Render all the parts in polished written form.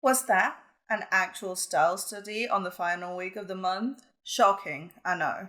Was that an actual style study on the final week of the month? Shocking, I know.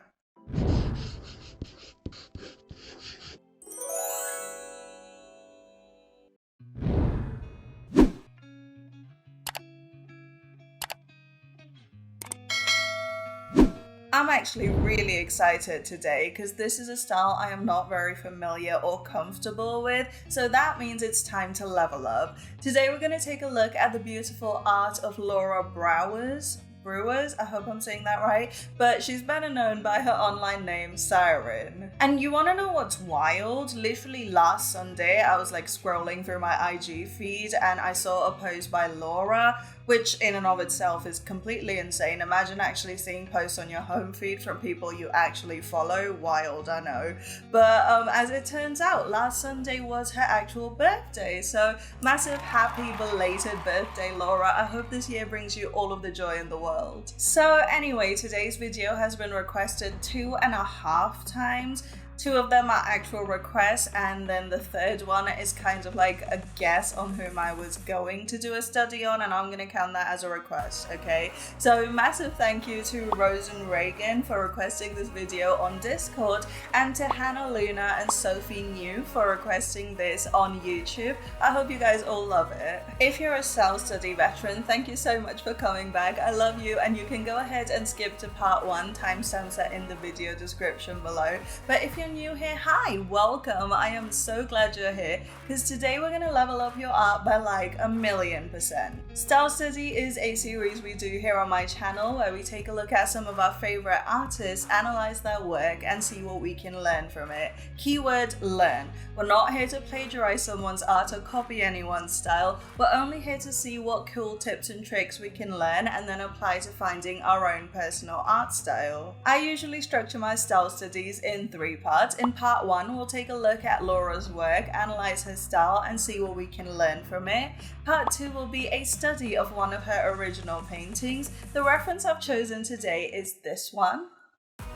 I'm actually really excited today because this is a style I am not very familiar or comfortable with, so that means it's time to level up. Today we're going to take a look at the beautiful art of Laura Brouwers, I hope I'm saying that right, but she's better known by her online name Cyarine. And you want to know what's wild? Literally last Sunday I was scrolling through my IG feed and I saw a post by Laura, which in and of itself is completely insane. Imagine actually seeing posts on your home feed from people you actually follow. Wild, I know. But as it turns out, last Sunday was her actual birthday. So massive happy belated birthday, Laura. I hope this year brings you all of the joy in the world. So anyway, today's video has been requested 2.5 times. 2 of them are actual requests, and then the third one is kind of like a guess on whom I was going to do a study on, and I'm going to count that as a request, okay? So massive thank you to Rose and Reagan for requesting this video on Discord, and to Hannah Luna and Sophie New for requesting this on YouTube. I hope you guys all love it. If you're a self-study veteran, thank you so much for coming back. I love you, and you can go ahead and skip to part 1, timestamps are in the video description below. But if you're new here, hi, welcome. I am so glad you're here because today we're going to level up your art by 1,000,000%. Style Study is a series we do here on my channel where we take a look at some of our favorite artists, analyze their work, and see what we can learn from it. Keyword learn. We're not here to plagiarize someone's art or copy anyone's style. We're only here to see what cool tips and tricks we can learn and then apply to finding our own personal art style. I usually structure my style studies in 3 parts. In part 1, we'll take a look at Laura's work, analyze her style, and see what we can learn from it. Part 2 will be a study of one of her original paintings. The reference I've chosen today is this one.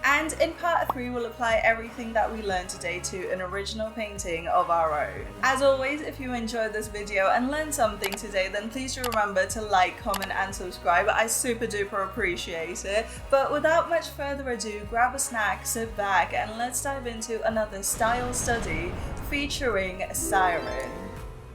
And in part 3, we'll apply everything that we learned today to an original painting of our own. As always, if you enjoyed this video and learned something today, then please do remember to like, comment, and subscribe. I super duper appreciate it. But without much further ado, grab a snack, sit back, and let's dive into another style study featuring Cyarine.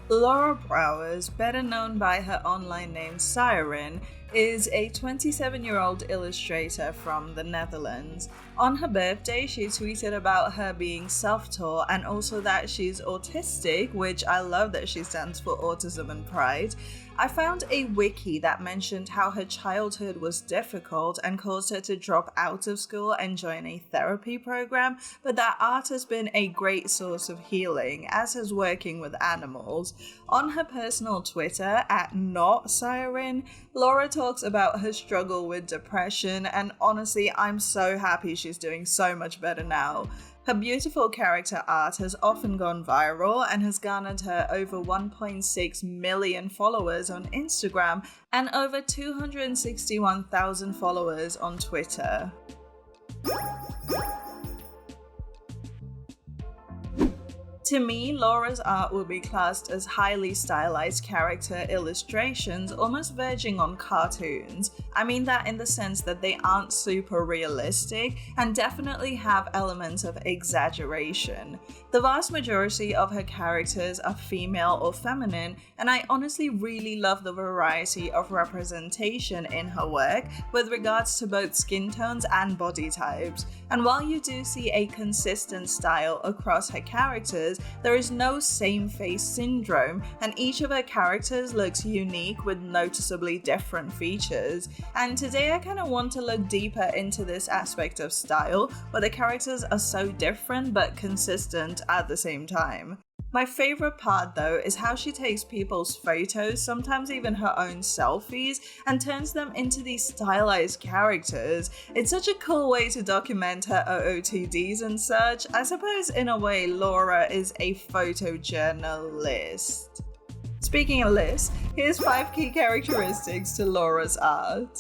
Laura Brouwers, better known by her online name Cyarine, is a 27-year-old illustrator from the Netherlands. On her birthday, she tweeted about her being self-taught and also that she's autistic, which I love that she stands for Autism and Pride. I found a wiki that mentioned how her childhood was difficult and caused her to drop out of school and join a therapy program, but that art has been a great source of healing, as has working with animals. On her personal Twitter, @NotCyarine, Laura talks about her struggle with depression, and honestly, I'm so happy she's doing so much better now. Her beautiful character art has often gone viral and has garnered her over 1.6 million followers on Instagram and over 261,000 followers on Twitter. To me, Laura's art will be classed as highly stylized character illustrations, almost verging on cartoons. I mean that in the sense that they aren't super realistic and definitely have elements of exaggeration. The vast majority of her characters are female or feminine, and I honestly really love the variety of representation in her work with regards to both skin tones and body types. And while you do see a consistent style across her characters, there is no same face syndrome, and each of her characters looks unique with noticeably different features. And today I kind of want to look deeper into this aspect of style, where the characters are so different but consistent at the same time. My favorite part though is how she takes people's photos, sometimes even her own selfies, and turns them into these stylized characters. It's such a cool way to document her OOTDs and such. I suppose in a way Laura is a photojournalist. Speaking of lists, here's 5 key characteristics to Laura's art.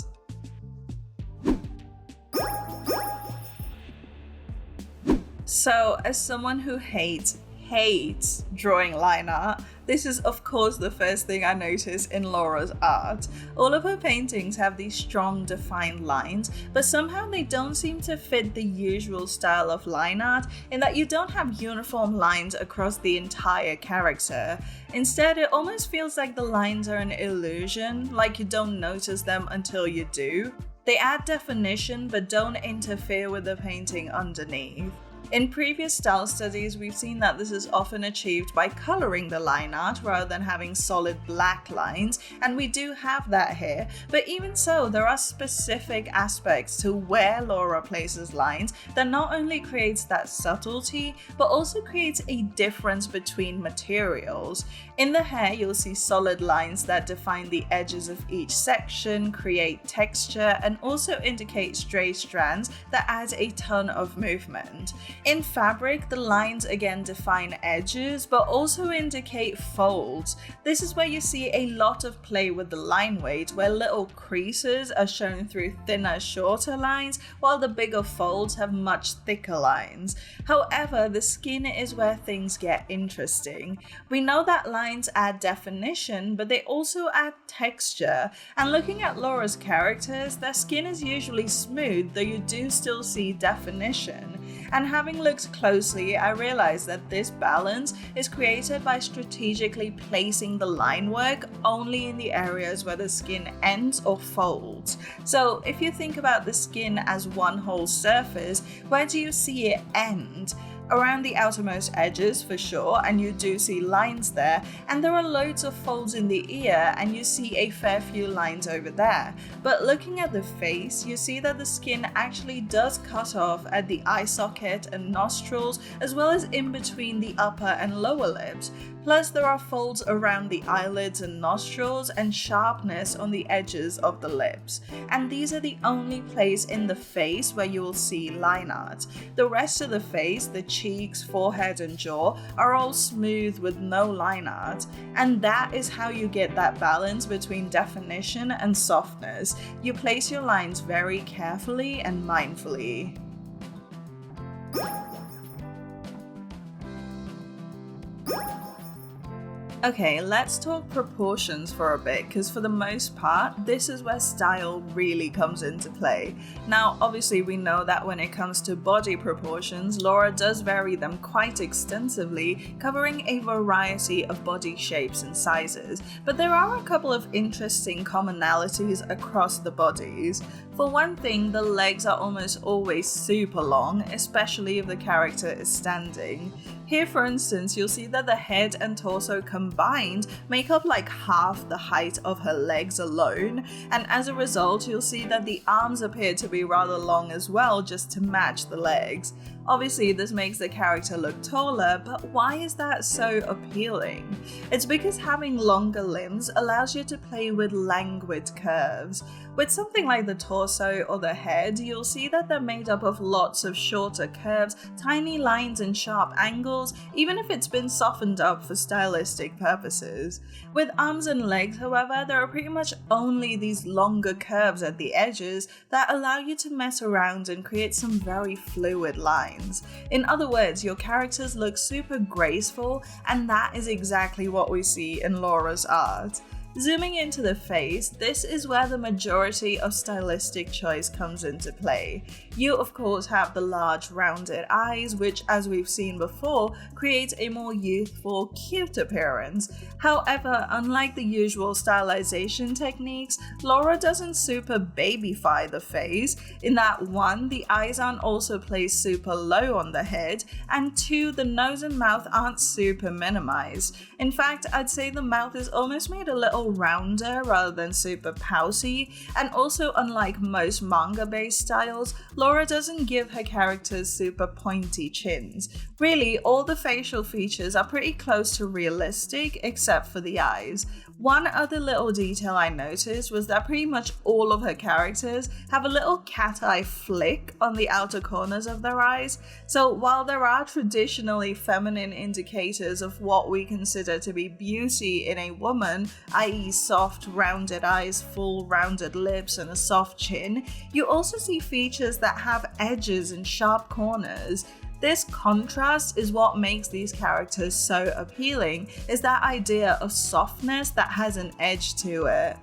So, as someone who hates hates drawing line art, this is of course the first thing I notice in Laura's art. All of her paintings have these strong defined lines, but somehow they don't seem to fit the usual style of line art in that you don't have uniform lines across the entire character. Instead, it almost feels like the lines are an illusion, like you don't notice them until you do. They add definition but don't interfere with the painting underneath. In previous style studies, we've seen that this is often achieved by coloring the line art rather than having solid black lines, and we do have that here, but even so, there are specific aspects to where Laura places lines that not only creates that subtlety, but also creates a difference between materials. In the hair, you'll see solid lines that define the edges of each section, create texture, and also indicate stray strands that add a ton of movement. In fabric, the lines again define edges, but also indicate folds. This is where you see a lot of play with the line weight, where little creases are shown through thinner, shorter lines, while the bigger folds have much thicker lines. However, the skin is where things get interesting. We know that lines add definition, but they also add texture. And looking at Laura's characters, their skin is usually smooth, though you do still see definition. And having looked closely, I realized that this balance is created by strategically placing the line work only in the areas where the skin ends or folds. So if you think about the skin as one whole surface, where do you see it end? Around the outermost edges for sure, and you do see lines there, and there are loads of folds in the ear and you see a fair few lines over there. But looking at the face, you see that the skin actually does cut off at the eye socket and nostrils, as well as in between the upper and lower lips. Plus there are folds around the eyelids and nostrils and sharpness on the edges of the lips. And these are the only place in the face where you will see line art. The rest of the face, the cheeks, forehead and jaw, are all smooth with no line art. And that is how you get that balance between definition and softness. You place your lines very carefully and mindfully. Okay, let's talk proportions for a bit, because for the most part, this is where style really comes into play. Now, obviously we know that when it comes to body proportions, Laura does vary them quite extensively, covering a variety of body shapes and sizes, but there are a couple of interesting commonalities across the bodies. For one thing, the legs are almost always super long, especially if the character is standing. Here, for instance, you'll see that the head and torso combined make up like half the height of her legs alone, and as a result, you'll see that the arms appear to be rather long as well, just to match the legs. Obviously, this makes the character look taller, but why is that so appealing? It's because having longer limbs allows you to play with languid curves. With something like the torso or the head, you'll see that they're made up of lots of shorter curves, tiny lines and sharp angles, even if it's been softened up for stylistic purposes. With arms and legs, however, there are pretty much only these longer curves at the edges that allow you to mess around and create some very fluid lines. In other words, your characters look super graceful, and that is exactly what we see in Laura's art. Zooming into the face, this is where the majority of stylistic choice comes into play. You of course have the large rounded eyes, which as we've seen before, creates a more youthful, cute appearance. However, unlike the usual stylization techniques, Laura doesn't super babyfy the face, in that 1, the eyes aren't also placed super low on the head, and 2, the nose and mouth aren't super minimized. In fact, I'd say the mouth is almost made a little rounder rather than super pouty, and also unlike most manga-based styles, Laura doesn't give her characters super pointy chins. Really, all the facial features are pretty close to realistic except for the eyes. One other little detail I noticed was that pretty much all of her characters have a little cat eye flick on the outer corners of their eyes. So while there are traditionally feminine indicators of what we consider to be beauty in a woman, i.e. soft rounded eyes, full rounded lips and a soft chin, you also see features that have edges and sharp corners. This contrast is what makes these characters so appealing, is that idea of softness that has an edge to it.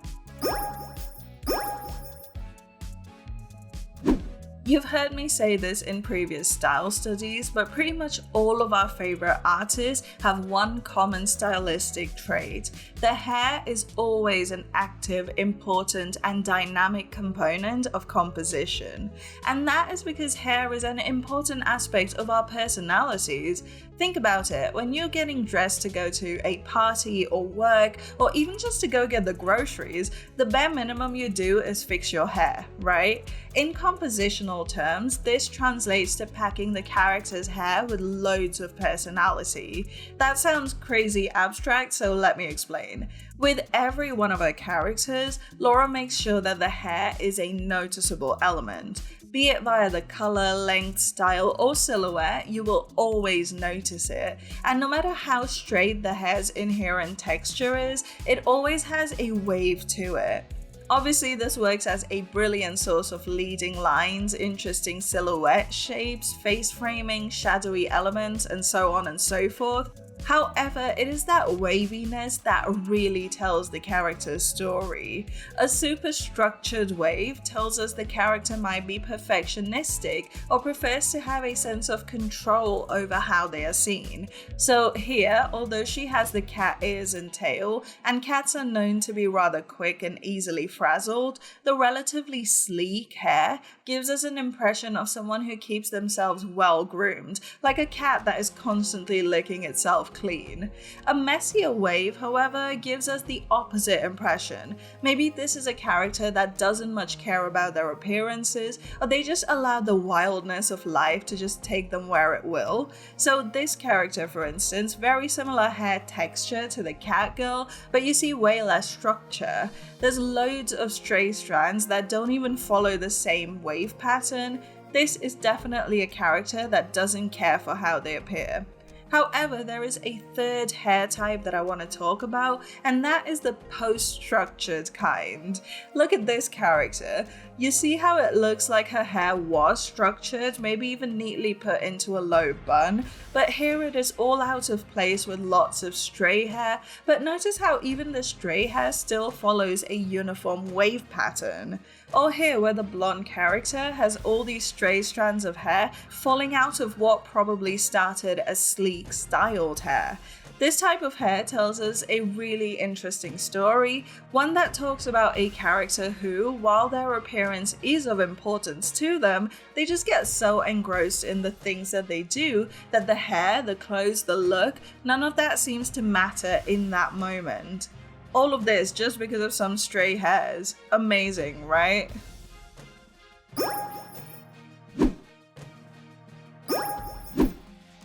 You've heard me say this in previous style studies, but pretty much all of our favorite artists have one common stylistic trait. The hair is always an active, important, and dynamic component of composition. And that is because hair is an important aspect of our personalities. Think about it, when you're getting dressed to go to a party or work, or even just to go get the groceries, the bare minimum you do is fix your hair, right? In compositional terms, this translates to packing the character's hair with loads of personality. That sounds crazy abstract, so let me explain. With every one of her characters, Laura makes sure that the hair is a noticeable element. Be it via the color, length, style, or silhouette, you will always notice it. And no matter how straight the hair's inherent texture is, it always has a wave to it. Obviously, this works as a brilliant source of leading lines, interesting silhouette shapes, face framing, shadowy elements, and so on and so forth. However, it is that waviness that really tells the character's story. A super structured wave tells us the character might be perfectionistic or prefers to have a sense of control over how they are seen. So here, although she has the cat ears and tail, and cats are known to be rather quick and easily frazzled, the relatively sleek hair gives us an impression of someone who keeps themselves well groomed, like a cat that is constantly licking itself clean. A messier wave, however, gives us the opposite impression. Maybe this is a character that doesn't much care about their appearances, or they just allow the wildness of life to just take them where it will. So this character, for instance, very similar hair texture to the cat girl, but you see way less structure. There's loads of stray strands that don't even follow the same wave pattern. This is definitely a character that doesn't care for how they appear. However, there is a third hair type that I want to talk about, and that is the post-structured kind. Look at this character. You see how it looks like her hair was structured, maybe even neatly put into a low bun, but here it is all out of place with lots of stray hair, but notice how even the stray hair still follows a uniform wave pattern. Or here where the blonde character has all these stray strands of hair falling out of what probably started as sleek, styled hair. This type of hair tells us a really interesting story, one that talks about a character who, while their appearance is of importance to them, they just get so engrossed in the things that they do that the hair, the clothes, the look, none of that seems to matter in that moment. All of this just because of some stray hairs. Amazing, right?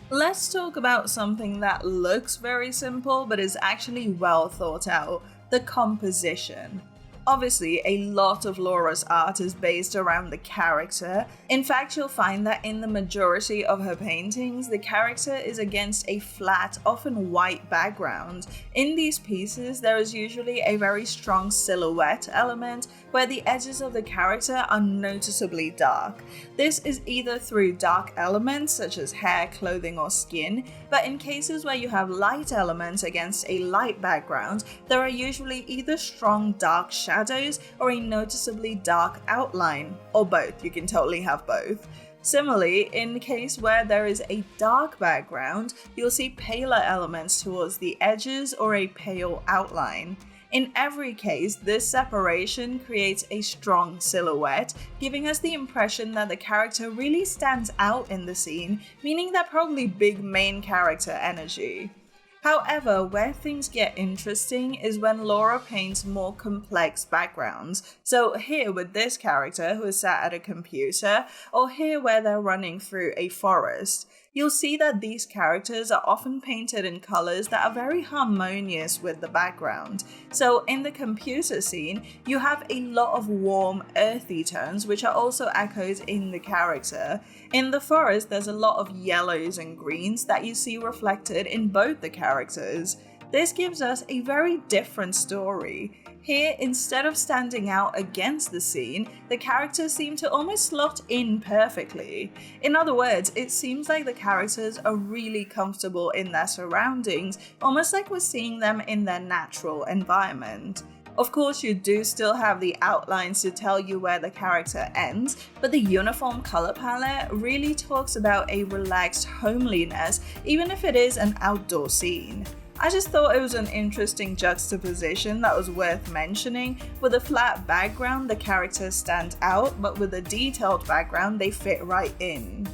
Let's talk about something that looks very simple but is actually well thought out: the composition. Obviously, a lot of Laura's art is based around the character. In fact, you'll find that in the majority of her paintings, the character is against a flat, often white background. In these pieces, there is usually a very strong silhouette element where the edges of the character are noticeably dark. This is either through dark elements such as hair, clothing, or skin, but in cases where you have light elements against a light background, there are usually either strong dark shadows or a noticeably dark outline, or both. You can totally have both. Similarly, in the case where there is a dark background, you'll see paler elements towards the edges or a pale outline. In every case, this separation creates a strong silhouette, giving us the impression that the character really stands out in the scene, meaning they're probably big main character energy. However, where things get interesting is when Laura paints more complex backgrounds. So here with this character who is sat at a computer, or here where they're running through a forest, you'll see that these characters are often painted in colors that are very harmonious with the background. So in the computer scene, you have a lot of warm, earthy tones, which are also echoed in the character. In the forest, there's a lot of yellows and greens that you see reflected in both the characters. This gives us a very different story. Here, instead of standing out against the scene, the characters seem to almost slot in perfectly. In other words, it seems like the characters are really comfortable in their surroundings, almost like we're seeing them in their natural environment. Of course, you do still have the outlines to tell you where the character ends, but the uniform color palette really talks about a relaxed homeliness, even if it is an outdoor scene. I just thought it was an interesting juxtaposition that was worth mentioning. With a flat background, the characters stand out, but with a detailed background, they fit right in.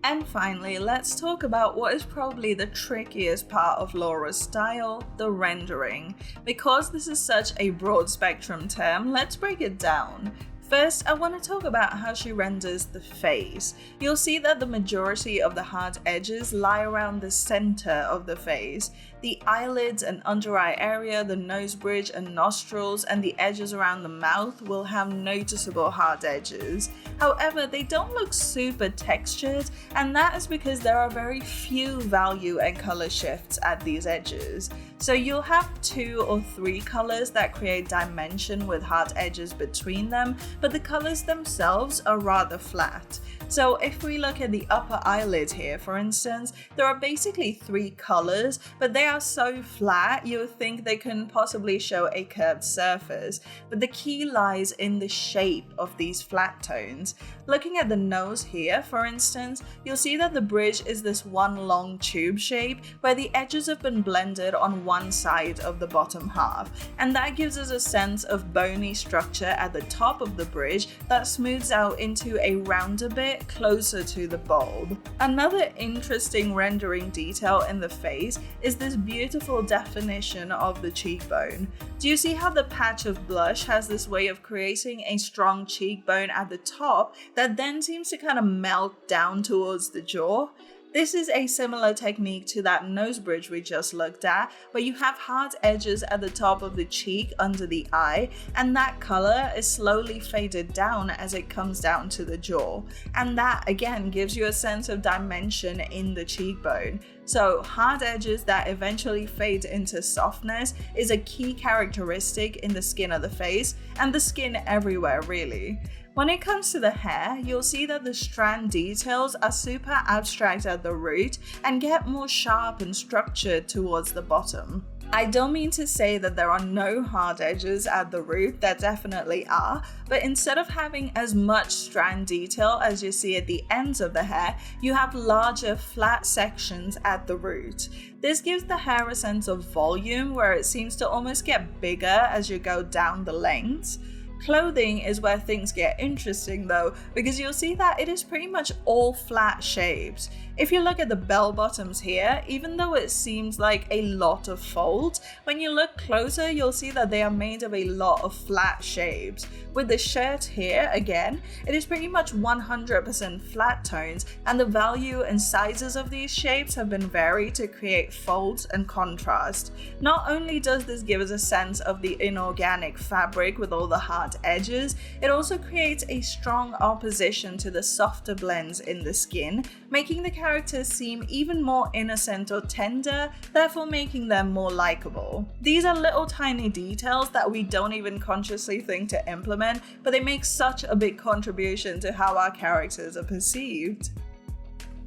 And finally, let's talk about what is probably the trickiest part of Laura's style, the rendering. Because this is such a broad spectrum term, let's break it down. First, I want to talk about how she renders the face. You'll see that the majority of the hard edges lie around the center of the face. The eyelids and under eye area, the nose bridge and nostrils, and the edges around the mouth will have noticeable hard edges. However, they don't look super textured, and that is because there are very few value and color shifts at these edges. So you'll have 2 or 3 colors that create dimension with hard edges between them, but the colors themselves are rather flat. So if we look at the upper eyelid here, for instance, there are basically 3 colors, but they are so flat you would think they couldn't possibly show a curved surface. But the key lies in the shape of these flat tones. Looking at the nose here, for instance, you'll see that the bridge is this one long tube shape where the edges have been blended on one side of the bottom half, and that gives us a sense of bony structure at the top of the bridge that smooths out into a rounder bit closer to the bulb. Another interesting rendering detail in the face is this beautiful definition of the cheekbone. Do you see how the patch of blush has this way of creating a strong cheekbone at the top that then seems to kind of melt down towards the jaw? This is a similar technique to that nose bridge we just looked at, where you have hard edges at the top of the cheek under the eye, and that color is slowly faded down as it comes down to the jaw. And that again gives you a sense of dimension in the cheekbone. So hard edges that eventually fade into softness is a key characteristic in the skin of the face, and the skin everywhere really. When it comes to the hair, you'll see that the strand details are super abstract at the root and get more sharp and structured towards the bottom. I don't mean to say that there are no hard edges at the root, there definitely are, but instead of having as much strand detail as you see at the ends of the hair, you have larger flat sections at the root. This gives the hair a sense of volume where it seems to almost get bigger as you go down the length. Clothing is where things get interesting though, because you'll see that it is pretty much all flat shapes. If you look at the bell bottoms here, even though it seems like a lot of folds, when you look closer you'll see that they are made of a lot of flat shapes. With the shirt here, again, it is pretty much 100% flat tones, and the value and sizes of these shapes have been varied to create folds and contrast. Not only does this give us a sense of the inorganic fabric with all the hard edges, it also creates a strong opposition to the softer blends in the skin, making the characters seem even more innocent or tender, therefore making them more likable. These are little tiny details that we don't even consciously think to implement, but they make such a big contribution to how our characters are perceived.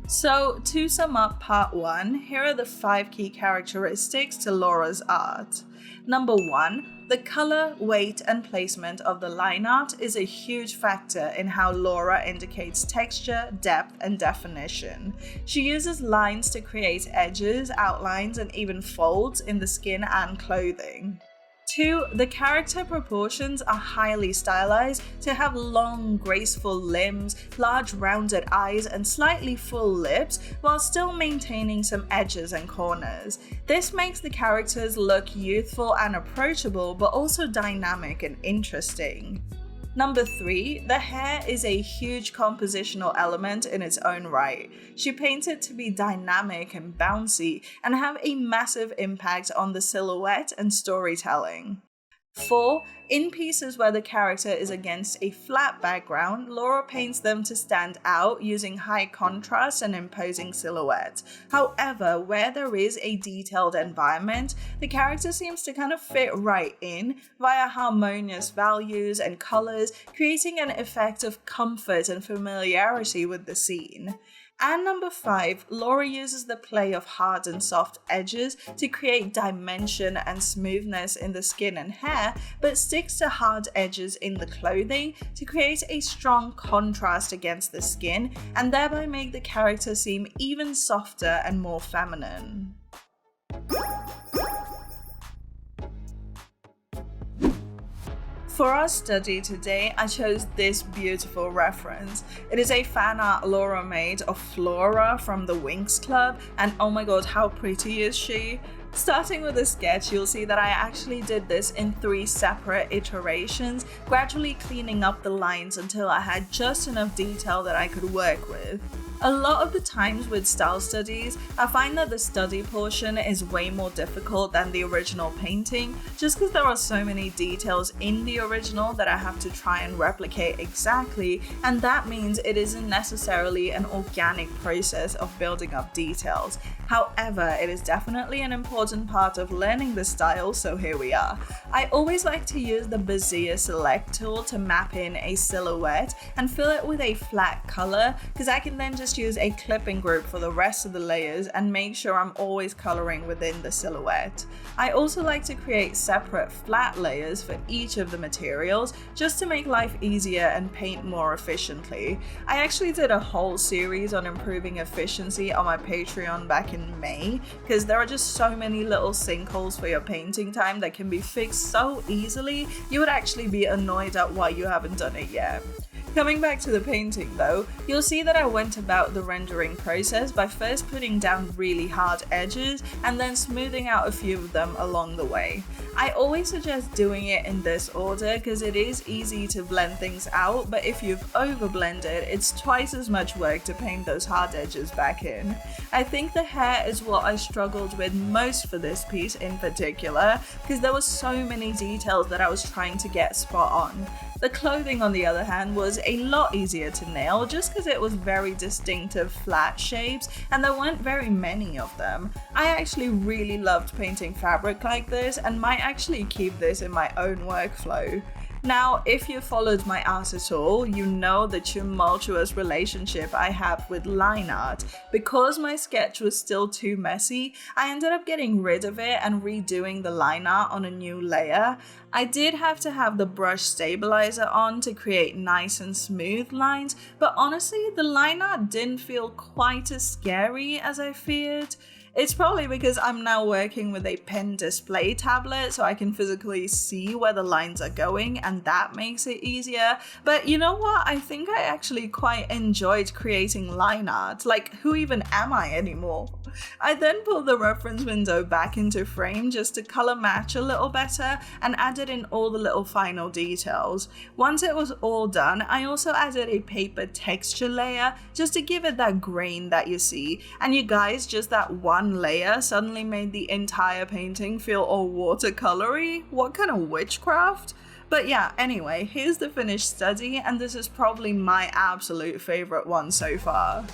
So to sum up part 1, here are the 5 key characteristics to Laura's art. Number 1, the color, weight, and placement of the line art is a huge factor in how Laura indicates texture, depth, and definition. She uses lines to create edges, outlines, and even folds in the skin and clothing. 2, the character proportions are highly stylized to have long, graceful limbs, large rounded eyes, and slightly full lips, while still maintaining some edges and corners. This makes the characters look youthful and approachable, but also dynamic and interesting. Number 3, the hair is a huge compositional element in its own right. She paints it to be dynamic and bouncy and have a massive impact on the silhouette and storytelling. 4. In pieces where the character is against a flat background, Laura paints them to stand out using high contrast and imposing silhouettes. However, where there is a detailed environment, the character seems to kind of fit right in via harmonious values and colors, creating an effect of comfort and familiarity with the scene. And number 5, Laura uses the play of hard and soft edges to create dimension and smoothness in the skin and hair, but sticks to hard edges in the clothing to create a strong contrast against the skin and thereby make the character seem even softer and more feminine. For our study today, I chose this beautiful reference. It is a fan art Laura made of Flora from the Winx Club, and oh my god, how pretty is she? Starting with a sketch, you'll see that I actually did this in 3 separate iterations, gradually cleaning up the lines until I had just enough detail that I could work with. A lot of the times with style studies, I find that the study portion is way more difficult than the original painting, just because there are so many details in the original that I have to try and replicate exactly, and that means it isn't necessarily an organic process of building up details. However, it is definitely an important part of learning the style, so here we are. I always like to use the Bezier Select tool to map in a silhouette and fill it with a flat color, because I can then just use a clipping group for the rest of the layers and make sure I'm always coloring within the silhouette. I also like to create separate flat layers for each of the materials just to make life easier and paint more efficiently. I actually did a whole series on improving efficiency on my Patreon back in May, because there are just so many little sinkholes for your painting time that can be fixed so easily, you would actually be annoyed at why you haven't done it yet. Coming back to the painting though, you'll see that I went about the rendering process by first putting down really hard edges and then smoothing out a few of them along the way. I always suggest doing it in this order because it is easy to blend things out, but if you've overblended, it's twice as much work to paint those hard edges back in. I think the hair is what I struggled with most for this piece in particular, because there were so many details that I was trying to get spot on. The clothing, on the other hand, was a lot easier to nail just because it was very distinctive flat shapes and there weren't very many of them. I actually really loved painting fabric like this and might actually keep this in my own workflow. Now, if you followed my art at all, you know the tumultuous relationship I have with line art. Because my sketch was still too messy, I ended up getting rid of it and redoing the line art on a new layer. I did have to have the brush stabilizer on to create nice and smooth lines, but honestly, the line art didn't feel quite as scary as I feared. It's probably because I'm now working with a pen display tablet so I can physically see where the lines are going and that makes it easier. But you know what? I think I actually quite enjoyed creating line art. Like, who even am I anymore? I then pulled the reference window back into frame just to color match a little better and added in all the little final details. Once it was all done, I also added a paper texture layer just to give it that grain that you see. And you guys, just that one layer suddenly made the entire painting feel all watercolory. What kind of witchcraft? But yeah, anyway, here's the finished study, and this is probably my absolute favorite one so far.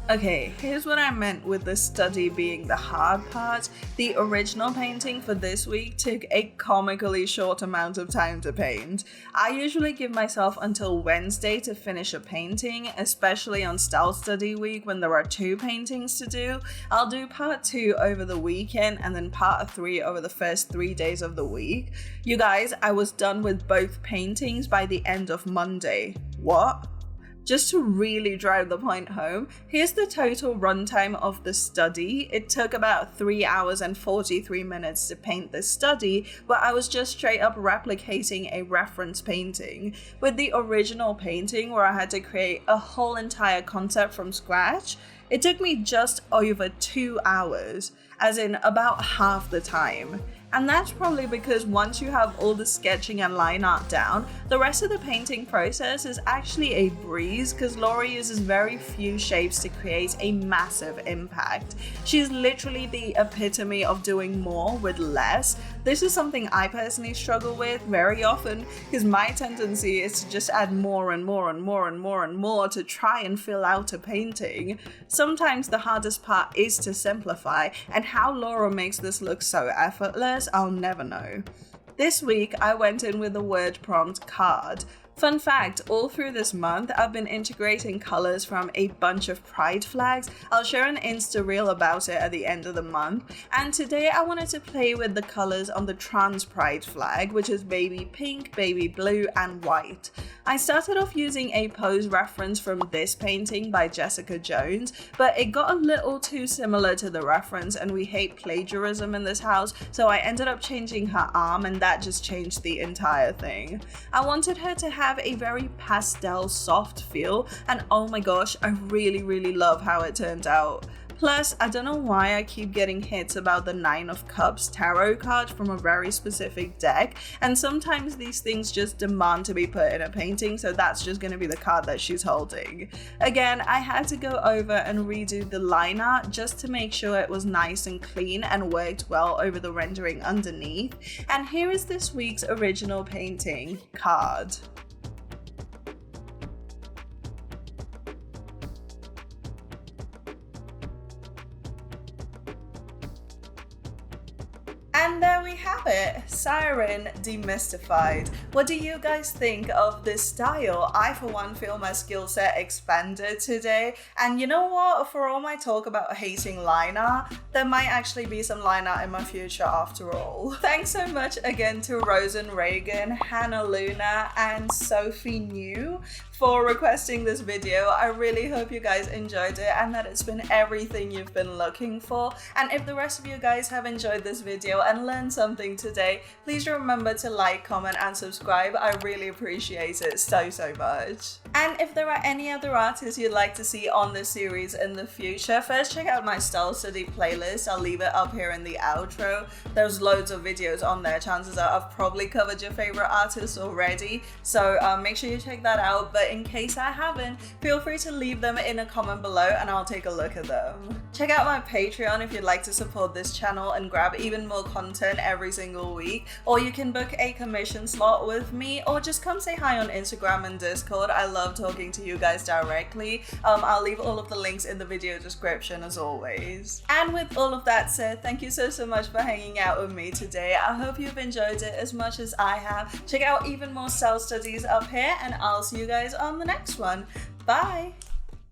Okay, here's what I meant with the study being the hard part. The original painting for this week took a comically short amount of time to paint. I usually give myself until Wednesday to finish a painting, especially on style study week when there are 2 paintings to do. I'll do part 2 over the weekend and then part 3 over the first 3 days of the week. You guys, I was done with both paintings by the end of Monday. What? Just to really drive the point home, here's the total runtime of the study. It took about 3 hours and 43 minutes to paint this study, but I was just straight up replicating a reference painting. With the original painting, where I had to create a whole entire concept from scratch, it took me just over 2 hours, as in about half the time. And that's probably because once you have all the sketching and line art down, the rest of the painting process is actually a breeze because Laura uses very few shapes to create a massive impact. She's literally the epitome of doing more with less. This is something I personally struggle with very often because my tendency is to just add more and more and more and more and more to try and fill out a painting. Sometimes the hardest part is to simplify, and how Laura makes this look so effortless, I'll never know. This week I went in with the word prompt card. Fun fact, all through this month, I've been integrating colors from a bunch of pride flags. I'll share an Insta reel about it at the end of the month. And today I wanted to play with the colors on the trans pride flag, which is baby pink, baby blue, and white. I started off using a pose reference from this painting by Jessica Jones, but it got a little too similar to the reference and we hate plagiarism in this house, so I ended up changing her arm and that just changed the entire thing. I wanted her to have a very pastel soft feel, and oh my gosh, I really love how it turned out. Plus, I don't know why I keep getting hits about the 9 of Cups tarot card from a very specific deck, and sometimes these things just demand to be put in a painting, so that's just going to be the card that she's holding. Again, I had to go over and redo the line art just to make sure it was nice and clean and worked well over the rendering underneath. And here is this week's original painting card. And there we have it, Cyarine demystified. What do you guys think of this style? I for one feel my skill set expanded today, and you know what, for all my talk about hating line art, there might actually be some line art in my future after all. Thanks so much again to Rosen Reagan, Hannah Luna, and Sophie New for requesting this video. I really hope you guys enjoyed it and that it's been everything you've been looking for. And if the rest of you guys have enjoyed this video and learned something today, please remember to like, comment, and subscribe. I really appreciate it so much. And if there are any other artists you'd like to see on this series in the future, first check out my style study playlist. I'll leave it up here in the outro. There's loads of videos on there. Chances are I've probably covered your favorite artists already, so make sure you check that out. But in case I haven't, feel free to leave them in a comment below and I'll take a look at them. Check out my Patreon if you'd like to support this channel and grab even more content every single week, or you can book a commission slot with me, or just come say hi on Instagram and Discord. I love talking to you guys directly. I'll leave all of the links in the video description as always. And with all of that said, thank you so much for hanging out with me today. I hope you've enjoyed it as much as I have. Check out even more style studies up here and I'll see you guys on the next one. Bye!